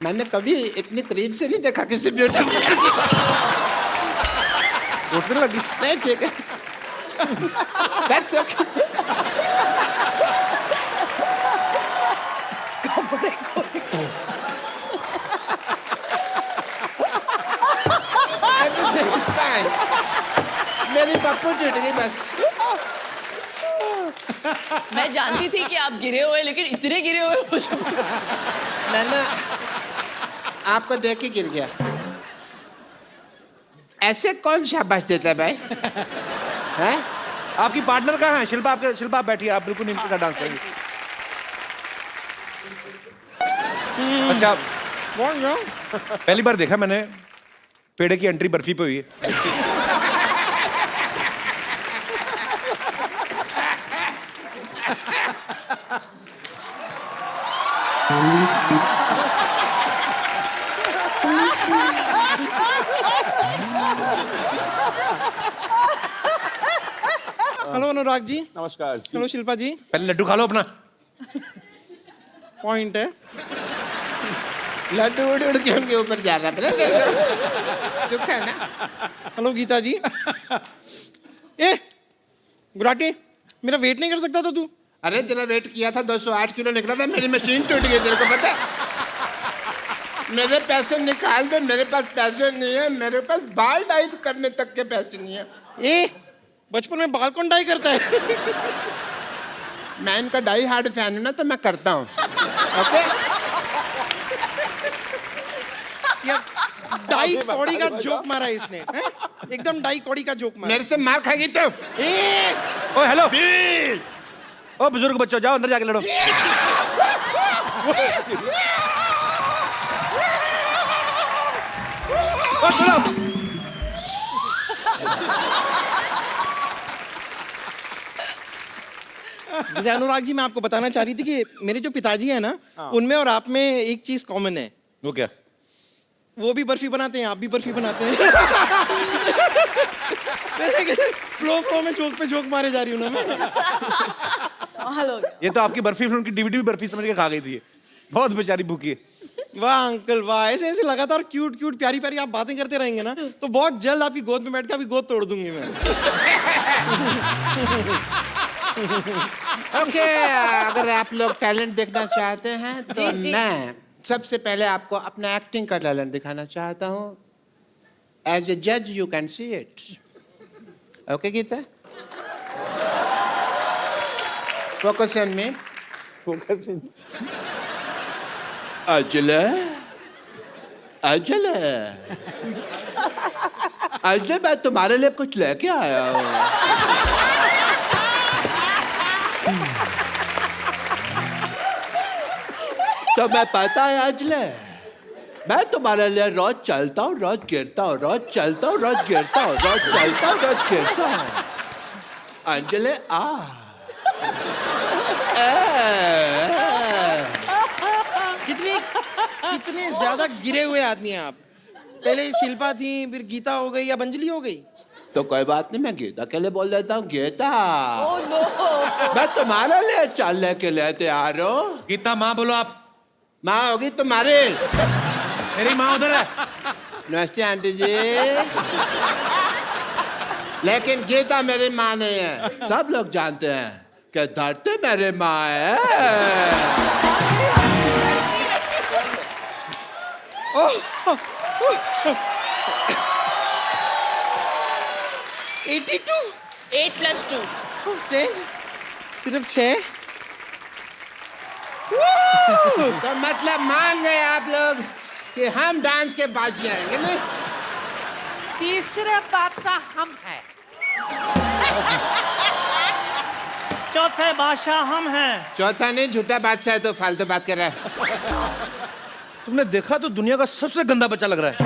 मैंने कभी इतनी करीब से नहीं देखा किसी ब्यूटी उठने लगी। नहीं ठीक है That's okay. कपड़े को Everything is fine. मेरी पप्पू टूट गई बस। मैं जानती थी कि आप गिरे हुए, लेकिन इतने गिरे हुए मुझे मैंने आपको देख के गिर गया। ऐसे कौन शाबाश देता है भाई? हैं? आपकी पार्टनर कहाँ है? शिल्पा आप बैठिए, आप बिल्कुल इनके साथ डांस करेंगे। अच्छा, पहली बार देखा मैंने पेड़े की एंट्री बर्फी पे हुई है। हेलो अनुराग जी। नमस्कार। हेलो शिल्पा जी। पहले लड्डू खा लो अपना। पॉइंट है। लड्डू उड़ उड़ के उनके ऊपर जा रहा है। सुख है ना? हेलो गीता जी। ए गुराटी, मेरा वेट नहीं कर सकता था तू? अरे तेरा वेट किया था 208 किलो निकला था, मेरी मशीन टूट गई, तेरे को पता है? मेरे पैसे निकाल दे, मेरे पास पैसे नहीं है, मेरे पास बाल डाई करने तक के पैसे नहीं है। ए बचपन में बाल कौन डाई करता है? मैं इनका डाई हार्ड फैन हूं ना, तो मैं करता हूँ। ओके? यार डाई कौड़ी का जोक मारा है इसने, हैं? एकदम डाई कौड़ी का जोक मारा। मेरे से मार खाएगी तो? ए ओ हेलो, ओ बुजुर्ग बच्चों, जाओ अंदर जाके लड़ो। ओ सुनो, जैसे अनुराग जी, मैं आपको बताना चाह रही थी कि मेरे जो पिताजी हैं ना, उनमें और आप में एक चीज कॉमन है। वो क्या? वो भी बर्फी बनाते हैं, आप भी बर्फी बनाते हैं। फ्लो में जोक पे जोक मारे जा रही हूँ ना मैं। हेलो। ये तो आपकी बर्फी फिल्म की डीवीडी भी बर्फी समझ के खा गई थी। बहुत बेचारी भूखी है। वाह अंकल वाह, ऐसे ऐसे लगातार क्यूट क्यूट प्यारी प्यारी आप बातें करते रहेंगे ना, तो बहुत जल्द आपकी गोद में बैठ के आपकी गोद तोड़ दूंगी मैं। ओके, अगर आप लोग टैलेंट देखना चाहते हैं तो जी। मैं सबसे पहले आपको अपना एक्टिंग का टैलेंट दिखाना चाहता हूँ। एज ए जज you can see it. Okay Geeta? Focus on me. अजले अजले अजले, मैं तुम्हारे लिए कुछ लेके आया हूँ। तो मैं पता है अजले, मैं तुम्हारे लिए रोज चलता हूँ, रोज गिरता हूँ, रोज चलता हूँ, रोज गिरता हूँ, रोज चलता हूँ, रोज गिरता हूँ। अंजले आ कितने कितने ज्यादा गिरे हुए आदमी हैं आप। पहले शिल्पा थी, फिर गीता हो गई, अब अंजलि हो गई। तो कोई बात नहीं, मैं गीता के लिए बोल देता हूँ। Geeta, oh no. मैं तुम्हारे लिए चलने के लिए तैयार हूँ। गीता माँ बोलो आप। माँ होगी तुम्हारी। मेरी माँ उधर है। नमस्ते आंटी जी। लेकिन गीता मेरी माँ नहीं है। सब लोग जानते हैं कि धरती मेरी माँ है। 82 8 + 2 10 सिर्फ 6। तो मतलब मान गए आप लोग कि हम डांस के बाजी आएंगे नहीं? तीसरे बादशाह हम हैं। चौथे बादशाह हम हैं। चौथा नहीं, झूठा बादशाह है तो फालतू बात कर रहा है। तुमने देखा तो दुनिया का सबसे गंदा बच्चा लग रहा है।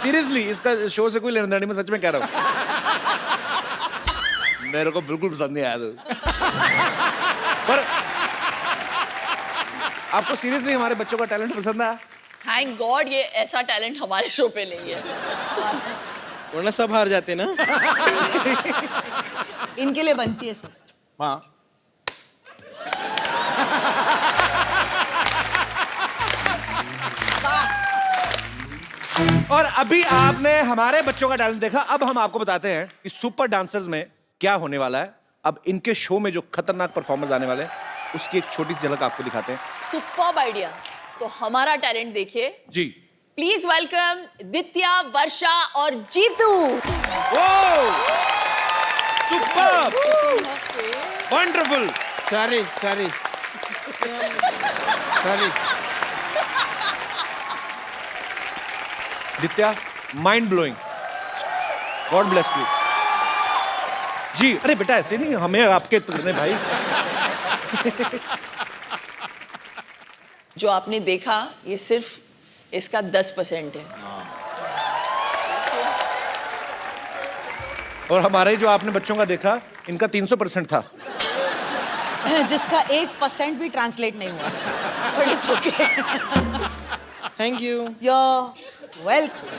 सीरियसली, इसका शो से कोई लेना देना नहीं, मैं सच में कह रहा हूँ। मेरे को बिल्कुल पसंद नहीं आया पर आपको सीरियसली हमारे बच्चों का टैलेंट पसंद आया? थैंक गॉड ये ऐसा टैलेंट हमारे शो पे नहीं है। वरना सब हार जाते ना। इनके लिए बनती है सर। हाँ, और अभी आपने हमारे बच्चों का टैलेंट देखा, अब हम आपको बताते हैं कि सुपर डांसर्स में क्या होने वाला है। अब इनके शो में जो खतरनाक परफॉर्मेंस आने वाले हैं उसकी एक छोटी सी झलक आपको दिखाते हैं। Superb idea. तो हमारा टैलेंट देखिए जी, प्लीज वेलकम दित्या, वर्षा और Jeetu. Super, wonderful. Sorry sorry sorry. Ditya, mind blowing, God bless you. जी, अरे बेटा ऐसे नहीं, हमें आपके तुरने भाई। जो आपने देखा ये सिर्फ इसका 10% है। और हमारे जो आपने बच्चों का देखा इनका 300% था। जिसका 1% भी ट्रांसलेट नहीं हुआ। But it's okay. Thank you. You're welcome.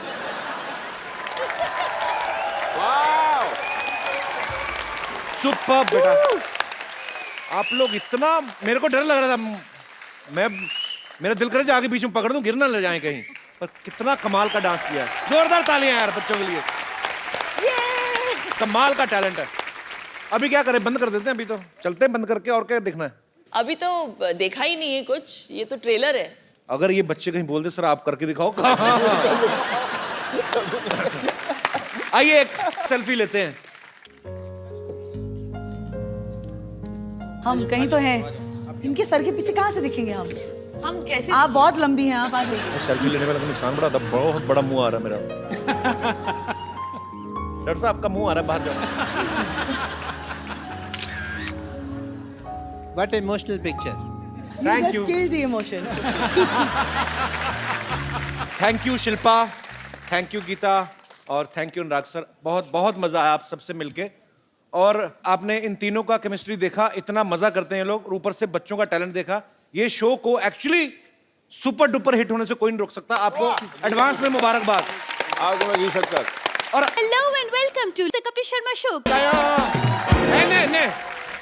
Super बेटा, आप लोग इतना, मेरे को डर लग रहा था, मैं मेरा दिल करे आगे बीच में पकड़ दूं, गिर ना ले जाए कहीं। पर कितना कमाल का डांस किया है। जोरदार तालियां यार बच्चों के लिए। कमाल का टैलेंट है। अभी क्या करें, बंद कर देते हैं? अभी तो चलते हैं बंद करके, और क्या देखना है? अभी तो देखा ही नहीं है कुछ, ये तो ट्रेलर है। अगर ये बच्चे कहीं बोल दे सर आप करके दिखाओ। आइए एक सेल्फी लेते हैं। हम कहीं तो हैं। इनके सर के पीछे कहाँ से दिखेंगे हम? हम कैसे? आप बहुत लंबी हैं, आप आ जाइए। सेल्फी लेने वाला का नुकसान बड़ा था, बहुत बड़ा मुंह आ रहा है मेरा। डॉक्टर साहब आपका मुंह आ रहा है, बाहर जाओ। What emotional picture. Thank you. Just kill the emotion. Thank you Shilpa, thank you Geeta और थैंक यू अनुराग सर। बहुत बहुत मजा आया आप सबसे मिलके। और आपने इन तीनों का केमिस्ट्री देखा, इतना मजा करते हैं लोग, ऊपर से बच्चों का टैलेंट देखा। ये शो को एक्चुअली सुपर डुपर हिट होने से कोई नहीं रोक सकता। आपको एडवांस में मुबारकबाद। आपको मैं 20 और Hello and welcome to the Kapil Sharma Show. नहीं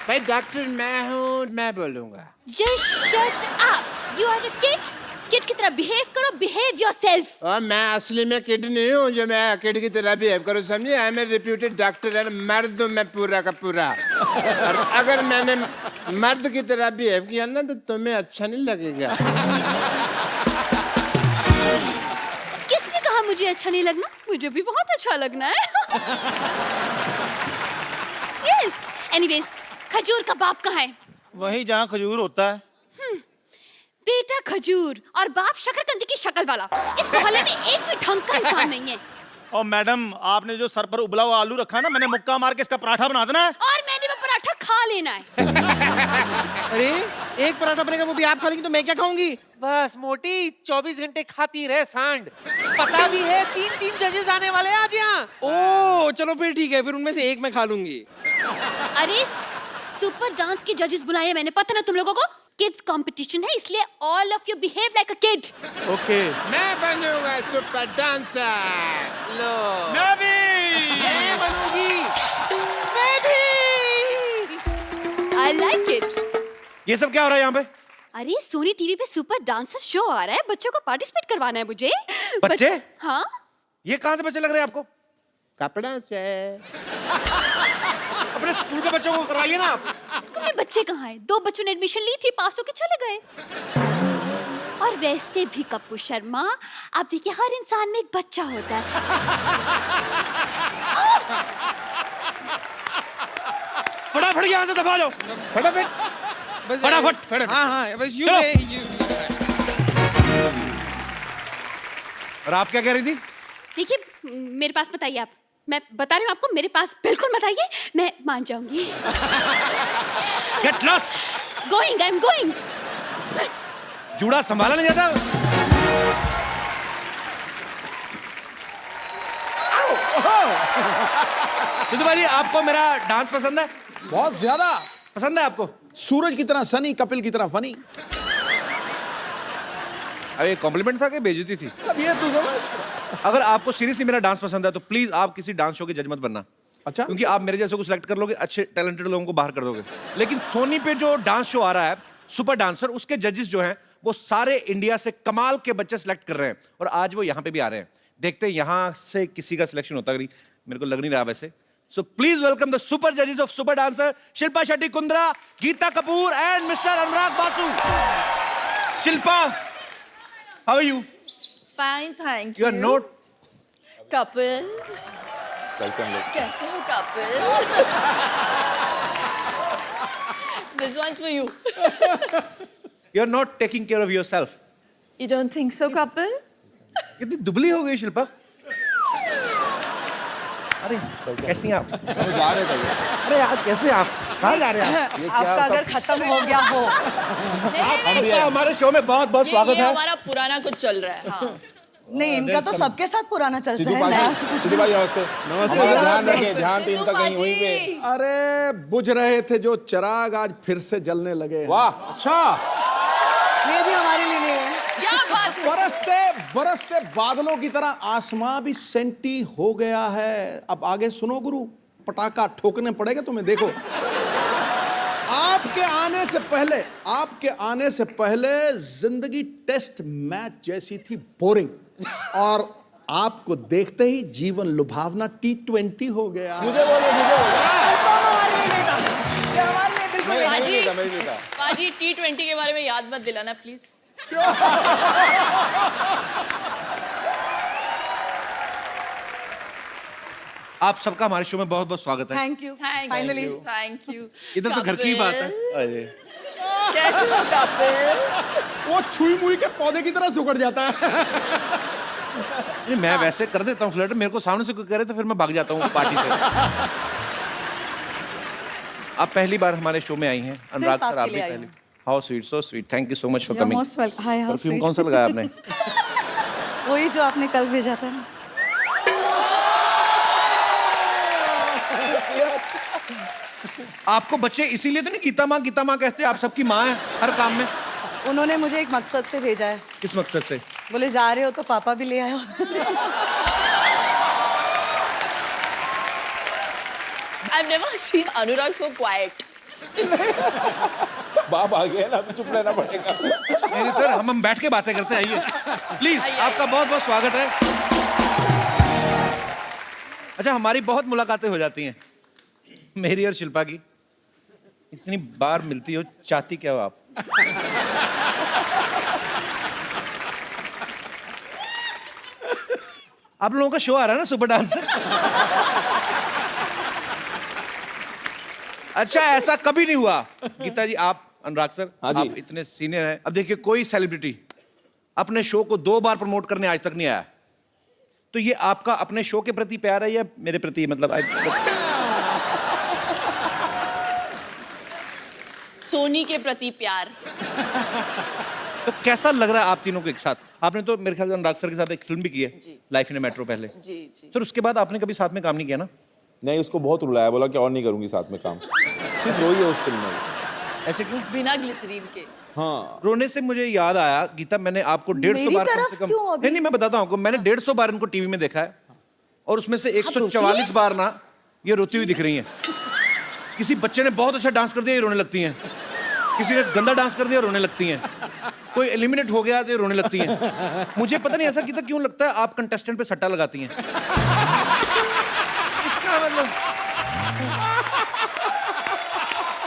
भाई डॉक्टर मैं हूँ, मैं बोलूंगा। Just shut up. You are a kid. Kid की तरह behave करो, behave yourself. और मैं असली में किड नहीं हूँ जो मैं किड की तरह बिहेव करूँ, समझे? I am a reputed doctor and मर्द हूँ मैं पूरा का पूरा। और अगर मैंने मर्द की तरह बिहेव किया ना तो तुम्हें अच्छा नहीं लगेगा। किसने कहा मुझे अच्छा नहीं लगना? मुझे भी बहुत अच्छा लगना है। Yes. Anyways, खजूर का बाप कहाँ है? वही जहाँ खजूर होता है। बेटा खजूर और बाप शकरकंदी की शक्ल वाला। इस मोहल्ले में एक भी ढंग का इंसान नहीं है। और मैडम आपने जो सर पर उबला हुआ आलू रखा है ना, मैंने मुक्का मार के इसका पराठा बना देना है। और मैंने वो पराठा खा लेना है। अरे एक पराठा बनेगा वो भी आप खा लेंगी तो मैं क्या खाऊंगी? बस मोटी 24 घंटे खाती रहे सांड। पता भी है 3 जजेस आने वाले हैं आज यहाँ। ओ चलो फिर ठीक है, फिर उनमें से एक मैं खा लूंगी। अरे सुपर डांस के जजेस बुलाए मैंने, पता ना तुम लोगों को? किड्स कंपटीशन है इसलिए all of you behave like a kid. Okay. मैं बनूंगा सुपर डांसर। मैं भी। मैं बनूंगी। मैं भी। I like it. ये सब क्या हो रहा है यहाँ पे? अरे सोनी टीवी पे सुपर डांसर शो आ रहा है, बच्चों को पार्टिसिपेट करवाना है मुझे। बच्चे? हाँ। ये कहाँ से बच्चे लग रहे हैं आपको? कपड़ा से। अपने स्कूल के बच्चों को कराइए ना आप। स्कूल में बच्चे कहाँ हैं? 2 बच्चों ने एडमिशन ली थी, पास होके चले गए। और वैसे भी कपूर शर्मा, आप देखिए हर इंसान में एक बच्चा होता है। फटाफट यहाँ से दबा जाओ, फटाफट बस फटाफट। हाँ हाँ बस यू चलो। और आप क्या कह रही थी? देखिए मेरे पास बताइए आप, मैं बता रही हूँ आपको, मेरे पास बिल्कुल मत आइए, मैं मान जाऊंगी। Get lost. Going, I am going. जूड़ा संभाला नहीं जाता। सिद्धू भाई आपको मेरा डांस पसंद है? बहुत ज्यादा पसंद है आपको? सूरज की तरह सनी, कपिल की तरह फनी। अब ये कॉम्प्लीमेंट था कि बेइज्जती थी? अब ये तू समझ। अगर आपको सीरियसली मेरा डांस पसंद है तो प्लीज आप किसी डांस शो के जज मत बनना। अच्छा, क्योंकि आप मेरे जैसे को सिलेक्ट कर लोगे, अच्छे टैलेंटेड लोगों को बाहर कर दोगे। लेकिन सोनी पे जो डांस शो आ रहा है सुपर डांसर, उसके जजेस जो हैं वो सारे इंडिया से कमाल के बच्चे सिलेक्ट कर रहे हैं और आज वो यहाँ पे भी आ रहे हैं। देखते हैं यहाँ से किसी का सिलेक्शन होता नहीं, मेरे को लग नहीं रहा वैसे। So please welcome the super जजेस of super dancer Shilpa Shetty Kundra, Geeta Kapoor and mister Anurag Basu. Shilpa, how are you? Fine, thank you are not Kapil, चलते हैं लोग। कैसे हो Kapil? This one's for you. You are not taking care of yourself. You don't think so, Kapil? कितनी दुबली हो गई शिल्पा। अरे कैसी हैं आप? जा रहे थे। अरे यार कैसे आप कहाँ जा रहे हैं आप? आपका अगर खत्म हो गया हो आपका हमारे शो में बहुत बहुत स्वागत ये है। हमारा पुराना कुछ चल रहा है। हाँ। नहीं, इनका तो सबके साथ पुराना चलता सिद्धू है भाई, नया। सिद्धू भाई नमस्ते। हमारा ध्यान रखिए, ध्यान तो इनका कहीं वहीं पे। अरे बुझ रहे थे जो चिराग आज फिर से जलने लगे। वाह, अच्छा ये भी हमारे लिए नहीं है। क्या बात है? बरसते बरसते बादलों की तरह आसमां भी सेंटी हो गया है। अब आगे सुनो गुरु, पटाखा ठोकने पड़ेगा तुम्हें। देखो, आपके आने से पहले जिंदगी टेस्ट मैच जैसी थी, बोरिंग, और आपको देखते ही जीवन लुभावना T20 हो गया। मुझे बोलो, मुझे बोलो। हमारे लिए नहीं था, ये हमारे लिए बिल्कुल नहीं। नहीं था, मैं नहीं था। पाजी T20 के बारे में याद मत दिलाना प्लीज। आप सबका हमारे शो में बहुत बहुत स्वागत है। Thank you, thank finally. You, thank you. इधर तो घर की ही बात है। कैसे हो कपिल? वो छुई मुई के पौधे की तरह सुकड़ जाता है। नहीं, मैं वैसे कर देता हूँ फ्लर्ट, मेरे को सामने से कोई करे तो फिर मैं भाग जाता हूँ पार्टी से। आप पहली बार हमारे शो में आई हैं, अनुराग सर आपके आप भी लिए आई पहली। हूँ। How sweet, so sweet, thank you so much for You're coming. most welcome. Hi, how perfume sweet. कौन सा लगाया आपने? वही जो आपने कल भेजा था ना। आपको बच्चे इसीलिए तो नहीं गीता माँ कहते, आप सबकी माँ है हर काम में। उन्होंने मुझे एक मकसद से भेजा है। किस मकसद से? बोले जा रहे हो तो पापा भी ले आयो। I've never seen Anurag so quiet. बाप आ गया ना, अभी चुप रहना पड़ेगा। नहीं सर, हम बैठ के बातें करते हैं, आइए प्लीज। आइए, आपका बहुत बहुत स्वागत है। अच्छा, हमारी बहुत मुलाकातें हो जाती हैं, मेरी और शिल्पा की। इतनी बार मिलती हो, चाहती क्या हो आप? आप लोगों का शो आ रहा है ना सुपर डांसर। अच्छा, ऐसा कभी नहीं हुआ गीता जी, आप अनुराग सर, हाँ जी। आप इतने सीनियर हैं। अब देखिए, कोई सेलिब्रिटी अपने शो को 2 बार प्रमोट करने आज तक नहीं आया, तो ये आपका अपने शो के प्रति प्यार है या मेरे प्रति? मतलब सोनी के प्रति प्यार। तो कैसा लग रहा है आप तीनों को एक साथ? आपने तो मेरे ख्याल से अनुराग सर के साथ एक फिल्म भी की है, लाइफ इन ए मेट्रो पहले। जी जी। सर उसके बाद आपने कभी साथ में काम नहीं किया ना? नहीं, उसको बहुत रुलाया, बोला कि और नहीं करूंगी साथ में काम। सिर्फ रोई है उस फिल्म में। ऐसे क्यों? बिना ग्लिसरीन के। हाँ, रोने से मुझे याद आया गीता, मैंने आपको 150 बार कम से कम, क्यों अभी? नहीं मैं बताता हूँ आपको, मैंने 150 बार इनको टीवी में देखा है और उसमें से 144 बार ना ये रोती हुई दिख रही हैं। किसी बच्चे ने बहुत अच्छा डांस कर दिया, ये रोने लगती हैं। किसी ने गंदा डांस कर दिया, रोने लगती हैं। कोई एलिमिनेट हो गया तो ये रोने लगती हैं। मुझे पता नहीं ऐसा गीता क्यों लगता है आप कंटेस्टेंट पे सट्टा लगाती हैं। इसका मतलब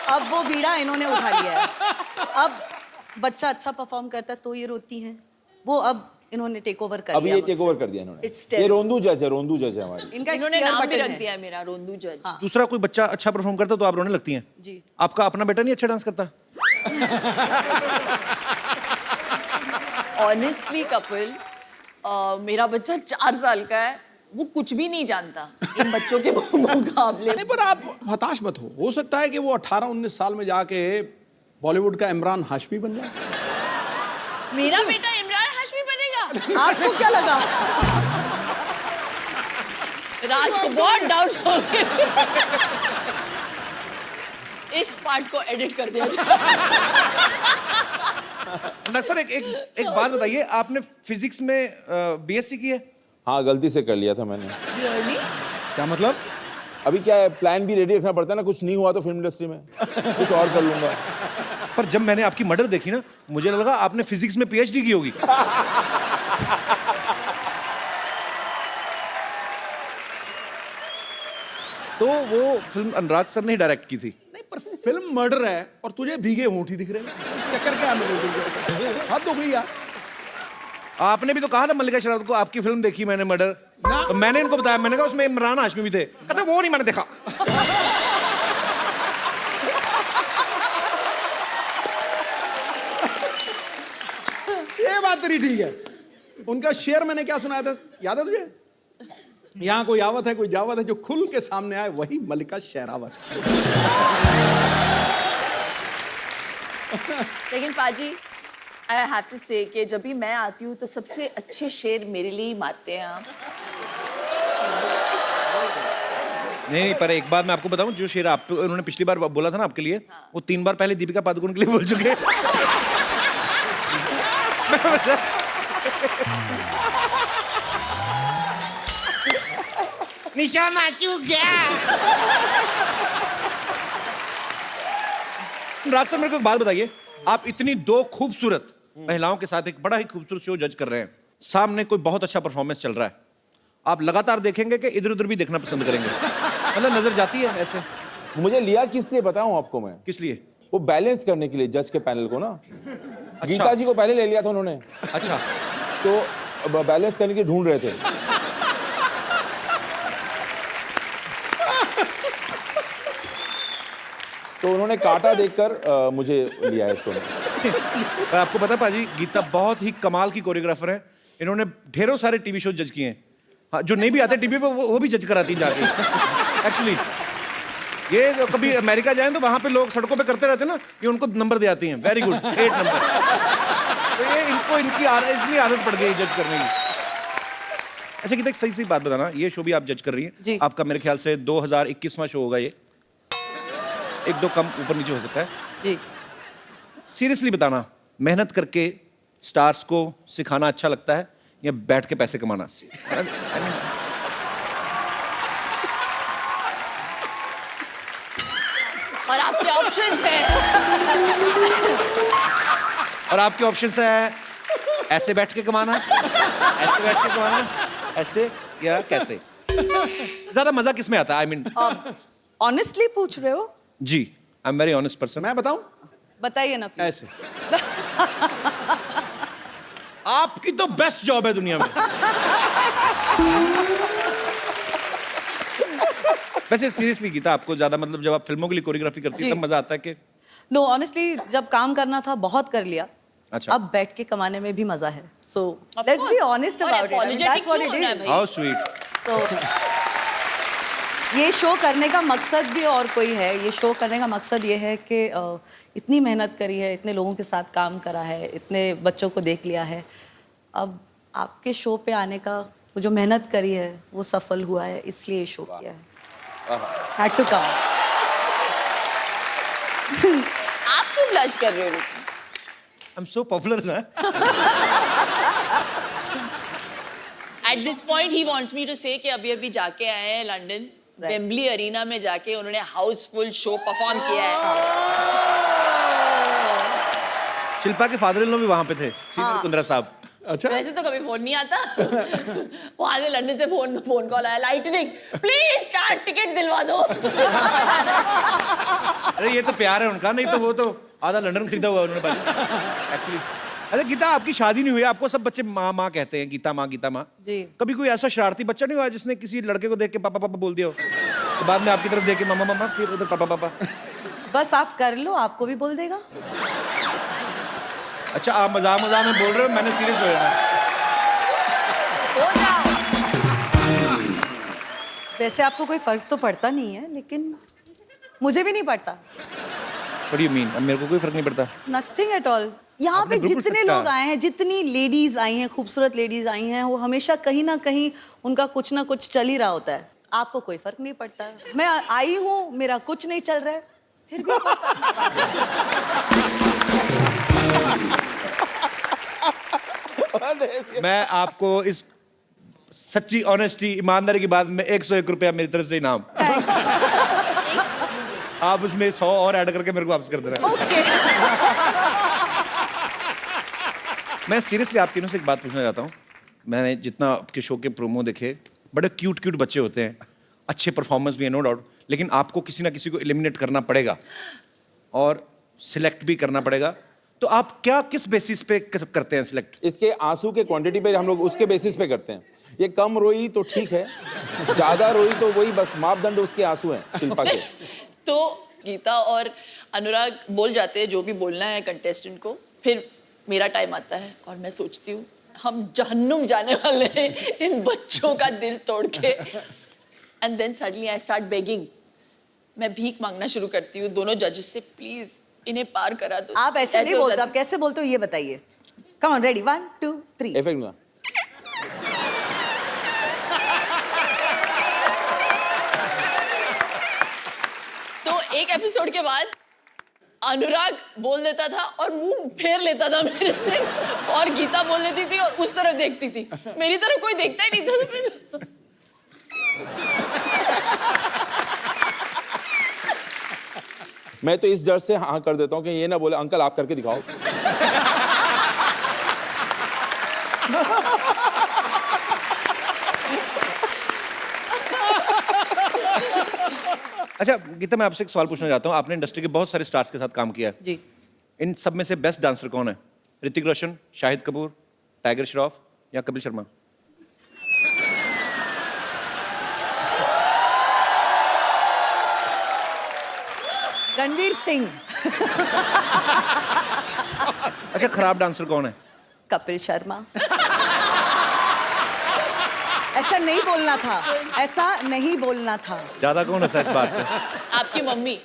अब वो बीड़ा इन्होंने उठा लिया है। अब बच्चा अच्छा परफॉर्म करता है तो ये रोती हैं। वो अब इन्होंने टेक ओवर कर अभी लिया ये टेक मुझसे। ओवर कर दिया इन्होंने। It's ये रोंदू जज है हमारी। इनका एक इन्होंने clear नाम भी button रख है। दिया है मेरा, रोंदू जज। दूसरा कोई बच्चा अच्छा परफॉर्म करता तो आप रोने लगती हैं? जी। आपका अपना बेटा नहीं अच्छा डांस करता? ऑनेस्टली कपिल, मेरा बच्चा 4 साल का है, वो कुछ भी नहीं जानता इन बच्चों के मुकाबले। नहीं, पर आप हताश मत हो सकता है कि वो 18-19 साल में जाके बॉलीवुड का इमरान हाशमी बन जाए। मेरा बेटा इमरान हाशमी बनेगा? आपको क्या लगा? राज को बहुत डाउट हो गए। इस पार्ट को एडिट कर दिया जाए। सर एक बात बताइए, आपने फिजिक्स में बीएससी की है? हाँ, गलती से कर लिया था मैंने। क्या मतलब? अभी क्या है, प्लान भी रेडी रखना पड़ता है ना, कुछ नहीं हुआ तो फिल्म इंडस्ट्री में कुछ और कर लूंगा। पर जब मैंने आपकी मर्डर देखी ना, मुझे लगा आपने फिजिक्स में पीएचडी की होगी। तो वो फिल्म अनुराग सर ने ही डायरेक्ट की थी। नहीं, पर फिल्म मर्डर है और तुझे भीगे होंठ ही दिख रहे हैं। चक्कर क्या है मेरे? हद हो गई यार। आपने भी तो कहा था मल्लिका शेरावत को, आपकी फिल्म देखी मैंने मर्डर, तो मैंने इनको बताया, मैंने कहा उसमें इमरान हाशमी भी थे, कहते वो नहीं मैंने देखा। ये बात तेरी ठीक है। उनका शेर मैंने क्या सुनाया था, याद है तुझे? यहाँ कोई आवत है कोई जावत है, जो खुल के सामने आए वही मल्लिका शेरावत। लेकिन पाजी आई हैव टू से कि जब भी मैं आती हूँ तो सबसे अच्छे शेर मेरे लिए ही मारते हैं आप। नहीं, पर एक बात मैं आपको बताऊं, जो शेर आप उन्होंने पिछली बार बोला था ना आपके लिए, वो 3 बार पहले दीपिका पादुकोण के लिए बोल चुके हैं। निशाना चूक गया। राज सर, मेरे को एक बात बताइए, आप इतनी 2 खूबसूरत महिलाओं के साथ एक बड़ा ही खूबसूरत शो जज कर रहे हैं, सामने कोई बहुत अच्छा परफॉर्मेंस चल रहा है, आप लगातार देखेंगे कि इधर उधर भी देखना पसंद करेंगे? मतलब नजर जाती है ऐसे? मुझे लिया किस लिए बताऊं आपको मैं? किस लिए? वो बैलेंस करने के लिए जज के पैनल को ना। गीता जी को पहले ले लिया था उन्होंने, अच्छा, तो अब बैलेंस करने के लिए ढूंढ रहे थे। तो उन्होंने काटा देखकर मुझे लिया है शो में। पर आपको पता पाजी, गीता बहुत ही कमाल की कोरियोग्राफर है, इन्होंने ढेरों सारे टीवी शो जज किए हैं। हाँ, जो नहीं भी आते टीवी पे वो भी जज कराती हैं जाके। एक्चुअली ये तो कभी अमेरिका जाएं तो वहां पे लोग सड़कों पे करते रहते हैं ना, ये उनको नंबर दे आती हैं, वेरी गुड 8 नंबर। तो ये इनको इतनी आदत पड़ गई जज करने की। अच्छा गीता, एक सही बात बताना, ये शो भी आप जज कर रही जी। हैं, आपका मेरे ख्याल से 2021वां शो होगा ये, 1-2 कम ऊपर नीचे हो सकता है जी। सीरियसली बताना, मेहनत करके स्टार्स को सिखाना अच्छा लगता है या बैठ के पैसे कमाना? और आपके ऑप्शंस हैं। और आपके ऑप्शंस है ऐसे बैठ के कमाना, ऐसे बैठ के कमाना, ऐसे या कैसे? ज्यादा मजा किस में आता है? आई मीन ऑनेस्टली पूछ रहे हो? जी, I am very honest person. मैं बताऊं? बताइए ना please। ऐसे। आपकी तो बेस्ट जॉब है दुनिया में। वैसे सीरियसली गीता, आपको ज्यादा मतलब जब आप फिल्मों के लिए कोरियोग्राफी करती है तब मजा आता है कि? नो ऑनेस्टली, जब काम करना था बहुत कर लिया। अच्छा। अब बैठ के कमाने में भी मजा है। So let's be honest about it. That's what it is. How sweet. तो ये शो करने का मकसद भी और कोई है। ये शो करने का मकसद ये है कि इतनी मेहनत करी है, इतने लोगों के साथ काम करा है, इतने बच्चों को देख लिया है, अब आपके शो पे आने का वो जो मेहनत करी है वो सफल हुआ है, इसलिए शो किया है। Had to come. आप क्यों ब्लश कर रहे हो? I'm so popular ना। At this point he wants me to say कि अभी जाके आए हैं लंदन, वेम्बली अरीना में जाके उन्होंने हाउसफुल शो परफॉर्म किया है। शिल्पा के फादर इन लॉ भी वहां पे थे, सीनियर कुंद्रा साहब। अच्छा, वैसे तो कभी फोन नहीं आता। वहां से लंदन से फोन कॉल आया, लाइटनिंग प्लीज 4 टिकट दिलवा दो। अरे ये तो प्यार है उनका, नहीं तो वो तो आधा लंदन खरीदा हुआ उन्होंने एक्चुअली। अरे गीता, आपकी शादी नहीं हुई, आपको सब बच्चे माँ माँ कहते हैं, गीता माँ गीता माँ। जी। कभी कोई ऐसा शरारती बच्चा नहीं हुआ जिसने किसी लड़के को देख के पापा पापा बोल दिया हो, तो बाद में आपकी तरफ देख के मामा मामा, फिर उधर पापा पापा? बस आप कर लो, आपको भी बोल देगा। अच्छा, आप मजाक में बोल रहे हो, मैंने सीरियस हो जाना। वैसे आपको कोई फर्क तो पड़ता नहीं है, लेकिन मुझे भी नहीं पड़ता। What do you mean? अब मेरे को कोई फर्क नहीं पड़ता। Nothing at all. यहाँ पे आपने बिल्कुल जितने सच लोग कहा। आए हैं, जितनी लेडीज आई हैं, खूबसूरत लेडीज आई हैं, वो हमेशा कहीं ना कहीं उनका कुछ ना कुछ चल ही रहा होता है। आपको कोई फर्क नहीं पड़ता। मैं आई हूँ, मेरा कुछ नहीं चल रहा है, फिर भी मैं आपको इस सच्ची ऑनेस्टी ईमानदारी की बात में 101 रुपया मेरी तरफ से इनाम। आप उसमें 100 और ऐड करके मेरे को वापस कर देना। ओके। मैं सीरियसली आप तीनों से एक बात पूछना चाहता हूँ। मैंने जितना आपके शो के प्रोमो देखे, बड़े क्यूट क्यूट बच्चे होते हैं, अच्छे परफॉर्मेंस भी है नो डाउट, लेकिन आपको किसी ना किसी को एलिमिनेट करना पड़ेगा और सिलेक्ट भी करना पड़ेगा। तो आप क्या किस बेसिस पे करते हैं सिलेक्ट? इसके आंसू के क्वांटिटी पे हम लोग उसके बेसिस पे करते हैं। ये कम रोई तो ठीक है, ज्यादा रोई तो वही बस मापदंड उसके आंसू हैं शिल्पा के। तो गीता और अनुराग बोल जाते हैं जो भी बोलना है कंटेस्टेंट को, फिर मेरा टाइम आता है और मैं सोचती हूँ हम जहन्नुम जाने वाले हैं इन बच्चों का दिल तोड़ के। And then suddenly I start begging, मैं भीख मांगना शुरू करती हूँ दोनों जजेस से, प्लीज इन्हें पार करा दो। आप ऐसे नहीं बोलते, आप कैसे बोलते हो ये बताइए। Come on, ready, 1 2 3। इफेक्ट में तो एक एपिसोड के बाद अनुराग बोल देता था और मुंह फेर लेता था मेरे से, और गीता बोल देती थी और उस तरफ देखती थी, मेरी तरफ कोई देखता ही नहीं था। मैं तो इस डर से हाँ कर देता हूँ कि ये ना बोले अंकल आप करके दिखाओ। अच्छा गीता, मैं आपसे एक सवाल पूछना चाहता हूँ। आपने इंडस्ट्री के बहुत सारे स्टार्स के साथ काम किया है जी। इन सब में से बेस्ट डांसर कौन है? ऋतिक रोशन, शाहिद कपूर, टाइगर श्रॉफ या कपिल शर्मा? रणवीर सिंह। अच्छा खराब डांसर कौन है? कपिल शर्मा। ऐसा नहीं बोलना था, ऐसा नहीं बोलना था। ज्यादा कौन है इस बात पे? आपकी मम्मी।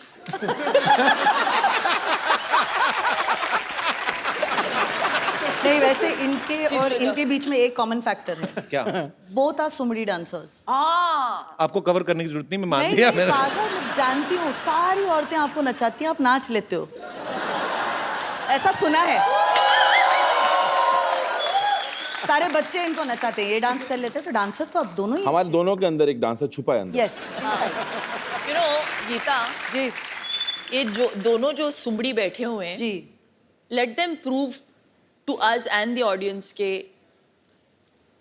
नहीं, वैसे इनके और इनके बीच में एक कॉमन फैक्टर है। क्या? बोथ आर सुमड़ी डांसर्स। आपको कवर करने की जरूरत नहीं, मैं मान नहीं, लिया नहीं, मैंने। पागल, मैं जानती हूँ सारी औरतें आपको नचाती हैं, आप नाच लेते हो, ऐसा सुना है। सारे बच्चे इनको नचाते हैं, ये डांस कर लेते हैं, तो डांसर तो आप दोनों ही। हमारे दोनों के अंदर एक डांसर छुपा है अंदर। Yes. You know Geeta ji ये जो दोनों जो सुमड़ी बैठे हुए हैं, जी, let them prove to us and the audience के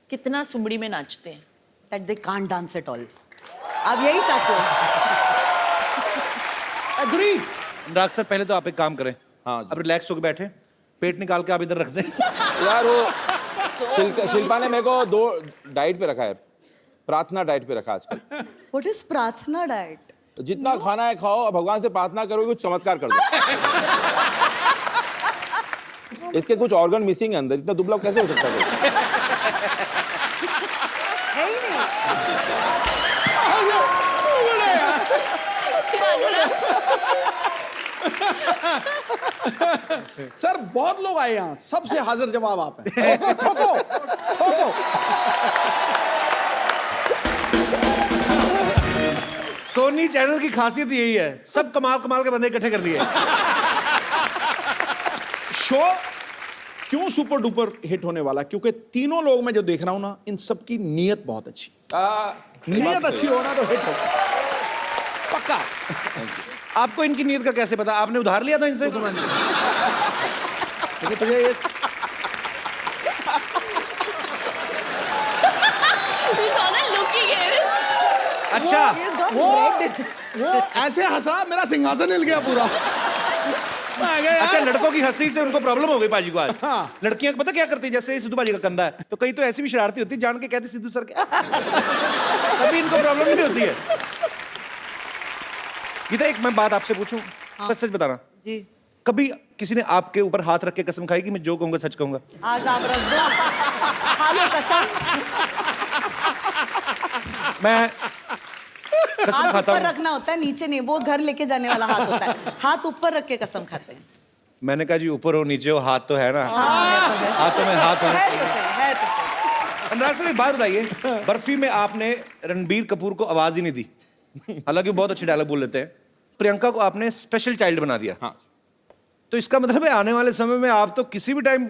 कितना सुमड़ी में नाचते हैं। That they can't dance at all. आप यही चाहते हो? एग्री। अनुराग सर पहले तो आप एक काम करें, हाँ जी। अब रिलैक्स होकर बैठे, पेट निकाल के आप इधर रख दें। यार वो शिल्पा ने मेरे को 2 डाइट पे रखा है, प्रार्थना डाइट पे रखा आजकल। व्हाट इज प्रार्थना डाइट? जितना खाना है खाओ और भगवान से प्रार्थना करो कुछ चमत्कार कर दो। इसके कुछ ऑर्गन मिसिंग है अंदर, इतना दुबला कैसे हो सकता है? है ही नहीं। सर बहुत लोग आए यहाँ, सबसे हाजिर जवाब आप हैं। ठोको ठोको। सोनी चैनल की खासियत यही है, सब कमाल कमाल के बंदे इकट्ठे कर दिए। शो क्यों सुपर डुपर हिट होने वाला? क्योंकि तीनों लोग मैं जो देख रहा हूं ना, इन सबकी नीयत बहुत अच्छी। नीयत अच्छी होना तो हिट हो पक्का। आपको इनकी नीयत का कैसे पता? आपने उधार लिया था इनसे? लेकिन तुझे ये अच्छा वो ऐसे हंसा मेरा सिंहासन हिल गया पूरा। अच्छा लड़कों की हंसी से उनको प्रॉब्लम हो गई पाजी को आज। हाँ। लड़कियां पता क्या करती है, जैसे सिद्धू पाजी का कंधा है तो कहीं तो ऐसी भी शरारती होती है, जान के कहती सिद्धू सर के तभी इनको प्रॉब्लम नहीं होती है। गीता एक मैं बात आपसे पूछूं, सच सच बताना, जी, कभी किसी ने आपके ऊपर हाथ रख के कसम खाई कि मैं जो कहूंगा सच कहूंगा? आज आप रख दो, खा लो कसम। मैं कसम हाथ खाता ऊपर हूं। रखना होता है, नीचे नहीं, वो घर लेके जाने वाला हाथ होता है, हाथ ऊपर रख के कसम खाते हैं। मैंने कहा जी ऊपर हो नीचे हो, हाथ तो है ना। हाथों में हाथ है हो। तो सही, है तो सही। अनुराग सर एक बात बताइए, बर्फी में आपने रणबीर कपूर को आवाज ही नहीं दी, हालांकि वो बहुत अच्छे डायलॉग बोल लेते हैं। प्रियंका को आपने स्पेशल चाइल्ड बना दिया। हाँ। तो इसका मतलब है आने वाले समय में आप तो किसी भी टाइम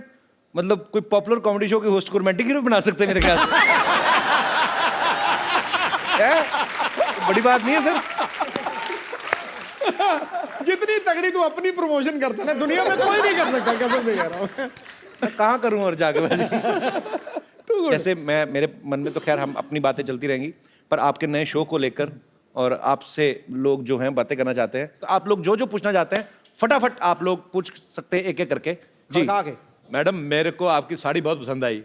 मतलब कोई पॉपुलर कॉमेडी शो के होस्ट को रोमांटिक हीरो बना सकते हैं मेरे ख्याल से। है? बड़ी बात नहीं है सर। जितनी तगड़ी तू अपनी प्रमोशन करता है ना, दुनिया में कोई नहीं कर सकता, कसम से कह रहा हूं। मैं कहाँ करूँ और जाके जैसे मैं मेरे मन में तो खैर हम अपनी बातें चलती रहेंगी, पर आपके नए शो को लेकर और आपसे लोग जो हैं बातें करना चाहते हैं, तो आप लोग जो जो पूछना चाहते हैं फटाफट आप लोग पूछ सकते हैं एक एक करके। जी खड़का के। मैडम, मेरे को आपकी साड़ी बहुत पसंद आई।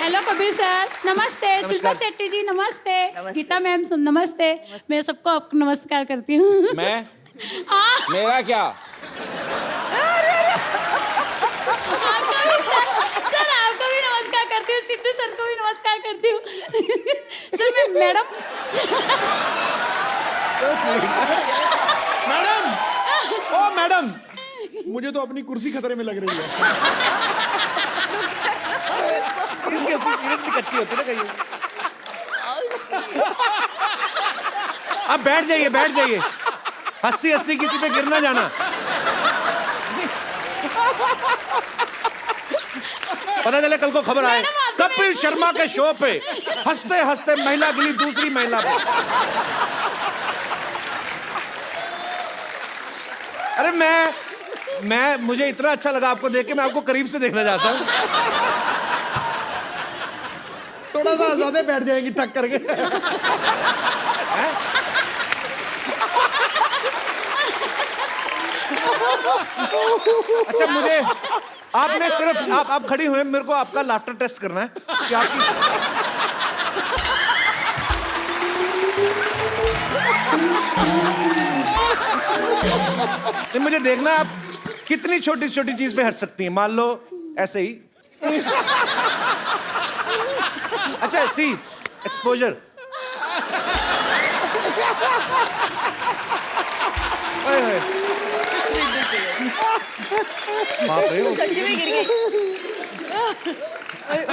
हेलो कबीर सर, नमस्ते। शिल्पा शेट्टी जी नमस्ते। गीता मैम नमस्ते। मैं सबको आपको नमस्कार करती हूँ। मैं मेरा क्या? आपको भी सर आपको भी नमस्कार करती हूँ। सिद्धू सर को भी नमस्कार करती हूँ। सर मैं मैडम मैडम, ओ मैडम, मुझे तो अपनी कुर्सी खतरे में लग रही है। कच्ची होती ना कहीं। अब बैठ जाइए, बैठ जाइए। हंसती हंसती किसी पे गिर ना जाना। पता चले कल को खबर आए कपिल शर्मा के शो पे हंसते हंसते महिला गिरी दूसरी महिला पे। अरे मैं मुझे इतना अच्छा लगा आपको देख के, मैं आपको करीब से देखना चाहता हूँ। थोड़ा सा ज्यादा बैठ जाएंगी टक करके। अच्छा, मुझे आपने सिर्फ आप खड़ी हुए, मेरे को आपका लाफ्टर टेस्ट करना है कि आपकी मुझे देखना है आप कितनी छोटी छोटी चीज पे हंस सकती हैं। मान लो ऐसे ही। अच्छा, सी एक्सपोजर। सच्ची में गिर गई।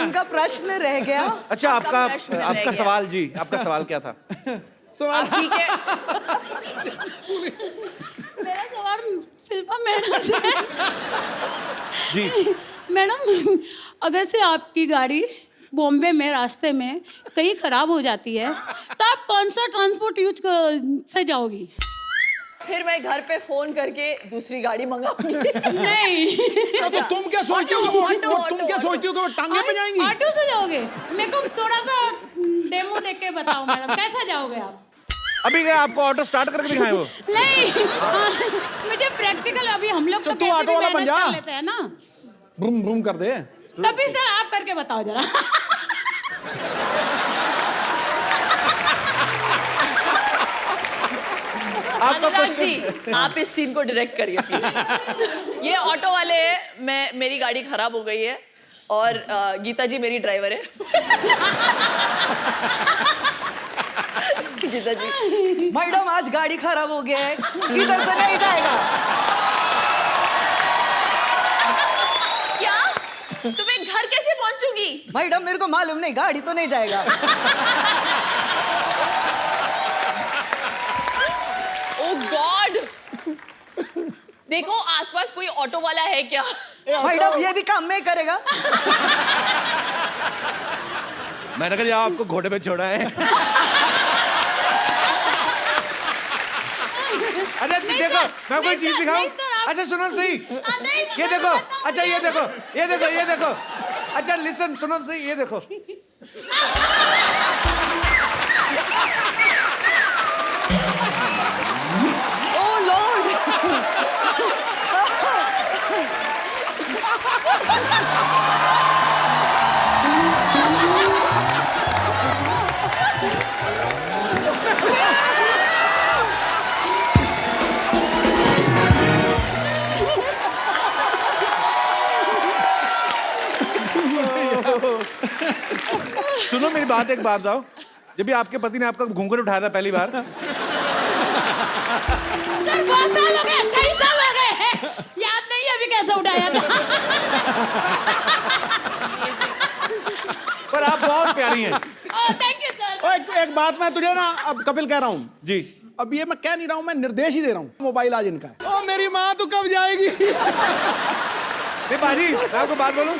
उनका प्रश्न रह गया। अच्छा, आपका सवाल जी, आपका सवाल क्या था? सवाल ठीक है। मेरा सवाल शिल्पा मैडम से है। जी मैडम, अगर से आपकी गाड़ी बॉम्बे में रास्ते में कहीं खराब हो जाती है तो आप कौन सा ट्रांसपोर्ट यूज से जाओगी? फिर मैं घर पे फोन करके दूसरी गाड़ी मंगाऊंगी। नहीं। तो तुम क्या सोचती हो कि तुम क्या सोचती हो कि वो टांगे पे जाएंगी? ऑटो से जाओगे? मेरे को थोड़ा सा डेमो देख के बताओ मैडम, कैसा जाओगे आप? अभी क्या आपको ऑटो स्टार्ट करके दिखाएं वो? नहीं, मुझे प्रैक्टिकल, अभी हम लोग तो तू कैसे ऑटो भी वाला मैनेज बन जा। कर लेते हैं ना। ब्रूम ब्रूम कर दे। कभी सर आप करके बताओ जरा। अनुराग जी, आप इस सीन को डायरेक्ट करिए प्लीज। ये ऑटो वाले हैं, मेरी गाड़ी खराब हो गई है और गीता जी मेरी ड्राइवर है। गीता जी, मैडम आज गाड़ी खराब हो गया है, इधर से नहीं जाएगा। क्या? तो मैं घर कैसे पहुंचूंगी? मैडम मेरे को मालूम नहीं, गाड़ी तो नहीं जाएगा। ओह गॉड, देखो आसपास कोई ऑटो वाला है क्या? मैडम ये भी काम नहीं करेगा। मैंने कहा आपको घोड़े पे छोड़ा है। अच्छा देखो, मैं कोई चीज दिखाऊं? अच्छा सुनो सही, ये देखो। अच्छा ये देखो, ये देखो, ये देखो। अच्छा लिसन, सुनो सही, ये देखो। Oh lord. सुनो मेरी बात, एक बात बताओ, जब भी आपके पति ने आपका घूंघट उठाया था पहली बार, सर बहुत साल हो गए, 28 साल हो गए हैं, याद नहीं अभी कैसे उठाया था। पर आप बहुत प्यारी हैं। Thank you sir. एक बात मैं तुझे ना अब कपिल कह रहा हूँ जी। अब ये मैं कह नहीं रहा हूँ, मैं निर्देश ही दे रहा हूँ। मोबाइल आज इनका है। ओ मेरी माँ तो कब जाएगी? नहीं बाजी, मैं आपको बात बोलूं,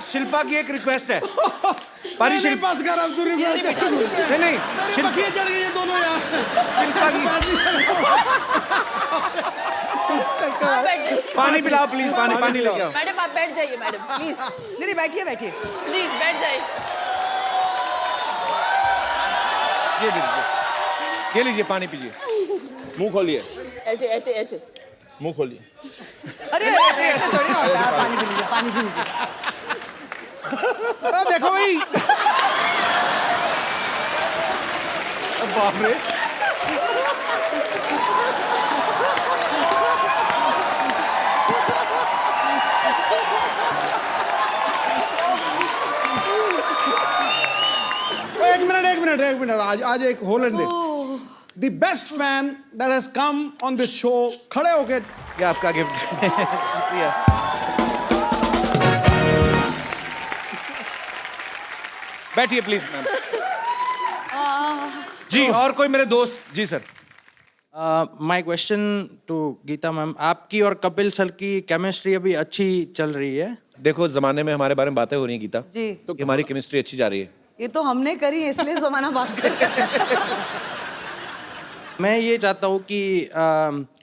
शिल्पा की एक रिक्वेस्ट है। पानी नहीं, शिल्पा बस कर अब दूरी में नहीं नहीं मेरी शिल्पा बखियाँ चढ़ गई ये दोनों यार शिल्पा की आप बैठ जाइए। पानी पिलाओ प्लीज, पानी पानी लेके आओ। मैडम आप बैठ जाइए मैडम प्लीज नहीं बैठिए बैठिए प्लीज बैठ जाइए। ये लीजिए पानी पीजिए। मुंह खोलिए, ऐसे ऐसे ऐसे मुंह खोलिए। अरे ऐसे ऐसे थोड़ी होता है पानी पी लीजिए पानी पी लीजिए देखो भाई बाप रे एक मिनट आज एक Holland they the best fan that has come on this show खड़े होके ये आपका गिफ्ट बैठिए प्लीज मैम। जी और कोई मेरे दोस्त? जी सर। My question to Geeta ma'am, आपकी और कपिल सर की केमिस्ट्री अभी अच्छी चल रही है? देखो जमाने में हमारे बारे में बातें हो रही हैं गीता, जी तो हमारी केमिस्ट्री अच्छी जा रही है। ये तो हमने करी है, इसलिए जमाना बात कर रहे हैं। मैं ये चाहता हूँ कि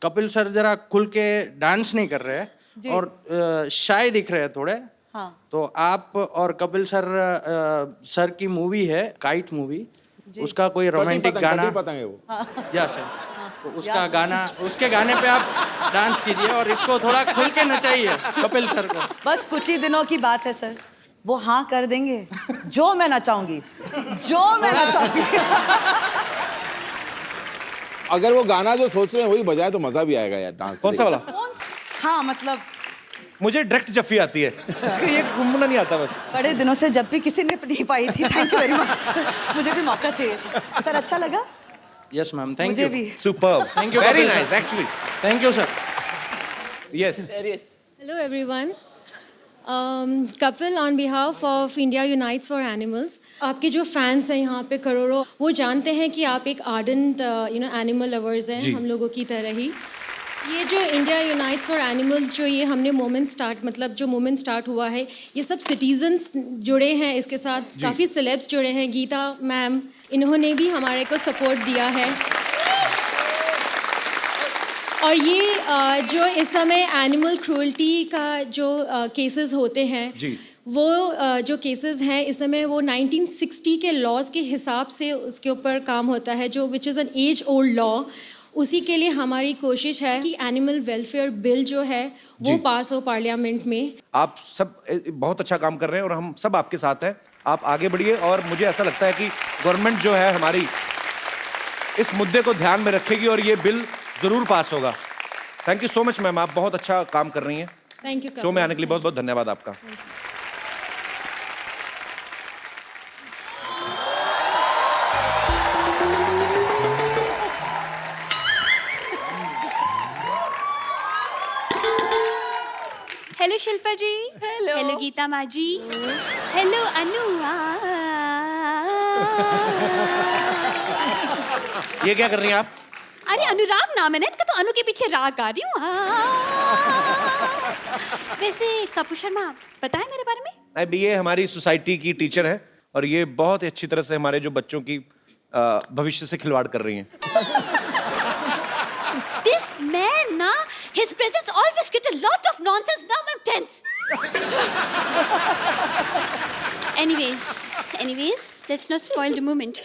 कपिल सर जरा खुल के डांस नहीं कर रहे हैं और शाय दिख रहे हैं थोड़े। हाँ। तो आप और कपिल सर की मूवी है काइट मूवी, उसका कोई रोमांटिक गाना पतंग है वो। या सर, तो उसका गाना, उसके गाने पे आप डांस कीजिए और इसको थोड़ा खुल के नचाइए कपिल सर को। बस कुछ ही दिनों की बात है सर, वो हाँ कर देंगे जो मैं नचाऊंगी, जो मैं नचाऊंगी। अगर वो गाना जो सोच रहे हैं वही बजाए तो मजा भी आएगा यार डांस। कौन सा वाला? हाँ मतलब मुझे डायरेक्ट जफ्फी आती है, ये घूमना नहीं आता बस। बड़े दिनों से जब भी किसी ने नहीं पाई थी। थैंक यू वेरी मच, मुझे भी मौका चाहिए था सर। अच्छा लगा? यस मैम, थैंक मुझे यू। भी। Superb, thank you very Kapil nice sir. Actually. Thank you sir. Yes Hello everyone. Kapil, on behalf of India Unites for Animals, आपके जो फैंस हैं यहाँ पे करोड़ों, वो जानते हैं कि आप एक आर्डेंट एनिमल लवर्स हैं हम लोगों की तरह ही। ये जो इंडिया यूनाइट्स फॉर एनिमल्स जो ये हमने मूवमेंट स्टार्ट हुआ है, ये सब सिटीजन्स जुड़े हैं इसके साथ, काफ़ी सेलेब्स जुड़े हैं। गीता मैम इन्होंने भी हमारे को सपोर्ट दिया है। और ये जो इस समय एनिमल क्रूअल्टी का जो केसेस होते हैं वो जो केसेस हैं इस समय वो 1960 के लॉज के हिसाब से उसके ऊपर काम होता है, जो which is an age old law. उसी के लिए हमारी कोशिश है कि एनिमल वेलफेयर बिल जो है वो पास हो पार्लियामेंट में। आप सब बहुत अच्छा काम कर रहे हैं और हम सब आपके साथ हैं। आप आगे बढ़िए और मुझे ऐसा लगता है कि गवर्नमेंट जो है हमारी इस मुद्दे को ध्यान में रखेगी और ये बिल जरूर पास होगा। Thank you so much ma'am, आप बहुत अच्छा काम कर रही हैं। Thank you. शो में आने के लिए बहुत बहुत धन्यवाद आपका। हेलो शिल्पा जी। हेलो गीता माँ जी। हेलो अनु। ये क्या कर रही हैं आप? अरे अनुराग नाम है ना इनका, तो अनु के पीछे राग गा रही हूँ। वैसे कपूर शर्मा बताएं मेरे बारे में। अब ये हमारी सोसाइटी की टीचर है और ये बहुत ही अच्छी तरह से हमारे जो बच्चों की भविष्य से खिलवाड़ कर रही हैं। This man ना, his presence always creates a lot of nonsense. Now I'm tense. Anyways, let's not spoil the moment.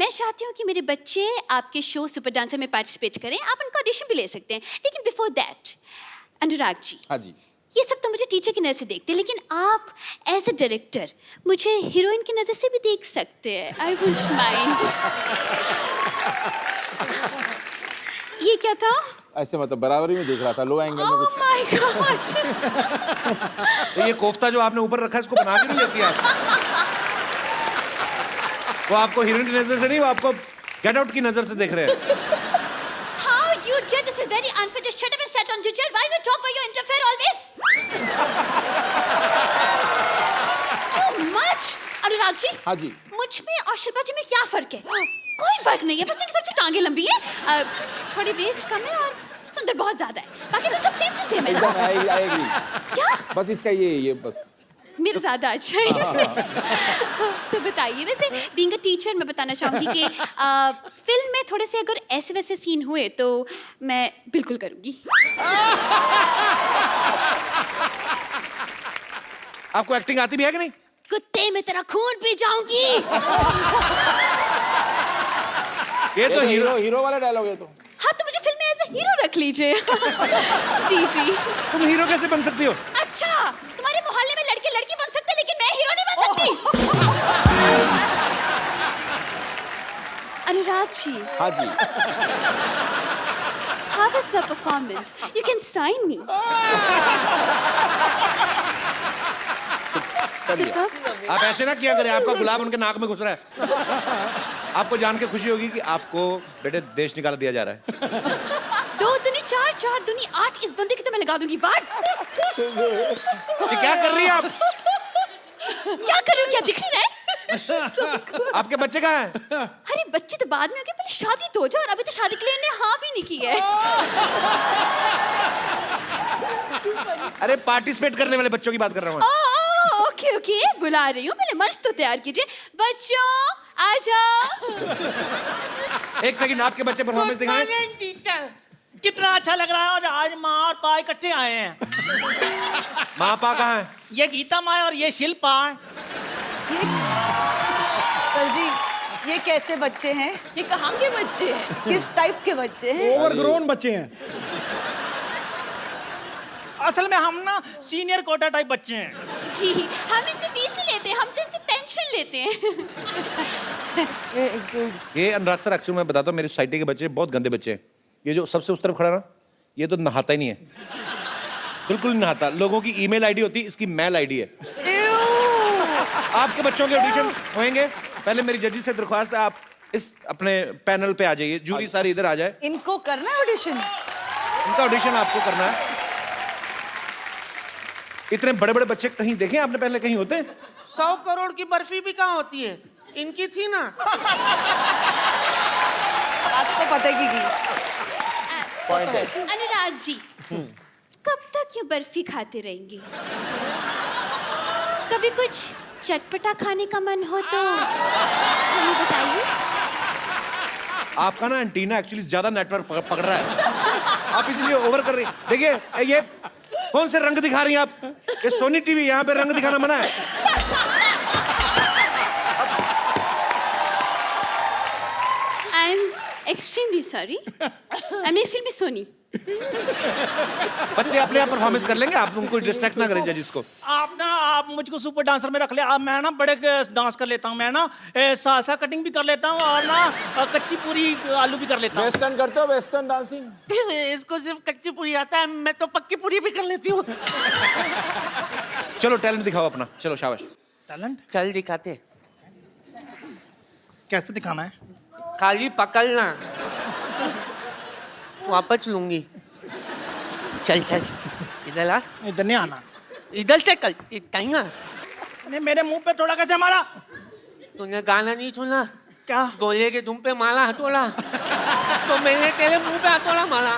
मैं चाहती हूँ कि मेरे बच्चे आपके शो सुपर डांसर में पार्टिसिपेट करें। आप उनका ऑडिशन भी ले सकते हैं, लेकिन बिफोर दैट अनुराग जी, हाँ जी, ये सब तो मुझे टीचर की नज़र से देखते हैं, लेकिन आप एज अ डायरेक्टर मुझे हीरोइन की नज़र से भी देख सकते हैं। I wouldn't mind. ये क्या कहा? ऐसे मतलब बराबरी में देख रहा था, लो एंगल में Oh कुछ। my God! ये कोफ्ता जो आपने ऊपर रखा है इसको बना के नहीं लेती आप? वो आपको हीरोइन की नजर से नहीं, वो आपको गेट आउट की नजर से देख रहे हैं। How you did this is very unfair. Just shut up and stand on your chair. Why you talk while you interfere always? Too much. Anurag ji, हाँ जी, मुझ में और शिल्पा जी में क्या फर्क है? कोई फर्क नहीं है, बस इनकी थोड़ी सी टांगे लंबी है, थोड़ी वेस्ट कम है और सुंदर बहुत ज्यादा है। बाकी तो सब सेम टू सेम है ना? एकदम I agree। क्या? बस इसका ये बस मेरा ज्यादा अच्छा है इससे। तो बताइए, वैसे बीइंग अ टीचर मैं बताना चाहूंगी कि फिल्म में थोड़े से अगर ऐसे वैसे सीन हुए तो मैं बिल्कुल करूंगी। आपको एक्टिंग आती भी है कि नहीं? कुत्ते में तेरा खून पी जाऊंगी। ये तो हीरो हीरो वाला डायलॉग है तो। हाँ, तो मुझे फिल्म में एज ए हीरो रख लीजिए। जी जी। तुम हीरो कैसे बन सकती हो? अच्छा, तुम्हारे मोहल्ले में लड़के लड़की बन सकते लेकिन मैं हीरो नहीं बन सकती। अनुराग जी। हाँ जी। How was my performance? You can sign me. आप ऐसे ना किया करें, आपका गुलाब उनके नाक में घुस रहा है। आपको जान के खुशी होगी कि आपको बेटे देश निकाल दिया जा रहा है। 2 दूनी 4, 4 दूनी 8, इस बंदे की तो मैं लगा दूंगी वाट। ये क्या कर रही है आप? क्या कर रही हूँ, क्या दिख नहीं रहा है? आपके बच्चे कहाँ हैं? अरे बच्चे तो बाद में होंगे, पहले शादी तो हो जाए, और अभी तो शादी के लिए इन्हें हाँ भी नहीं की है। अरे पार्टिसिपेट करने वाले बच्चों की बात कर रहा हूँ। ओके ओके, बुला रही हूँ, पहले मंच तो तैयार कीजिए। बच्चों आ जाओ। एक सेकंड, आपके बच्चे परफॉर्मेंस दिखाएं। कितना अच्छा लग रहा है, और आज माँ और पा इकट्ठे आए हैं। माँ पा कहाँ है? ये गीता माँ और ये शिल्पा। सर जी, ये कैसे बच्चे हैं? ये कहाँ के बच्चे हैं? किस टाइप के बच्चे हैं? ओवरग्रोन बच्चे हैं। असल में हम ना सीनियर कोटा टाइप बच्चे हैं। जी, हम इनसे फीस नहीं लेते, हम तो इनसे पेंशन लेते हैं। ये अनुराग सर, एक्चुअली मैं बताता हूँ, मेरी सोसाइटी के बच्चे बहुत गंदे बच्चे हैं। ये जो सबसे उस तरफ खड़ा ना, ये तो नहाता ही नहीं है, बिल्कुल नहीं नहाता। लोगों की ईमेल आईडी होती है, इसकी मेल आईडी है। आपके बच्चों के ऑडिशन होंगे, पहले मेरी जजी से दरख्वास्त है, आप इस अपने पैनल पे आ जाइए, जूरी सारी इधर आ जाए। इनको करना है ऑडिशन? इनका ऑडिशन आपको करना है। इतने बड़े बड़े बच्चे कहीं देखे आपने पहले कहीं होते? 100 करोड़ की बर्फी भी कहाँ होती है? इनकी थी ना। आपको पता है कि पॉइंट है। अनुराग जी, कब तक ये बर्फी खाते रहेंगे? कभी कुछ चटपटा खाने का मन हो तो हमें बताइए। आपका ना एंटीना एक्चुअली ज्यादा नेटवर्क पकड़ रहा है, आप इसलिए ओवर कर रही हैं। देखिए, ये कौन से रंग दिखा रही हैं आप? ये सोनी टीवी, यहाँ पे रंग दिखाना मना है। I am extremely sorry, I am extremely sorry. बच्चे अपने आप परफॉर्मेंस कर लेंगे, आप उनको डिस्ट्रैक्ट ना करें जजिस को। आप मुझको सुपर डांसर में रख ले। मैं ना बड़े डांस कर लेता हूँ। मैं ना सालसा कटिंग भी कर लेता हूँ, और ना कच्ची पूरी आलू भी कर लेता हूँ। वेस्टर्न करते हो? Western dancing? इसको सिर्फ कच्ची पूरी आता है, मैं तो पक्की पूरी भी कर लेती हूँ। चलो टैलेंट दिखाओ अपना, चलो शाबाश। टैलेंट चल दिखाते। कैसे दिखाना है? खाली पकड़ना, वापस लूंगी। चल चल, इधर आ। इधर नहीं आना। इधर से कल टाइम। नहीं, मेरे मुंह पे थोड़ा कैसे मारा? तूने गाना नहीं सुना क्या? गोले के तुम पे मारा हथौड़ा, तो मैंने तेरे मुंह पे हथौड़ा मारा।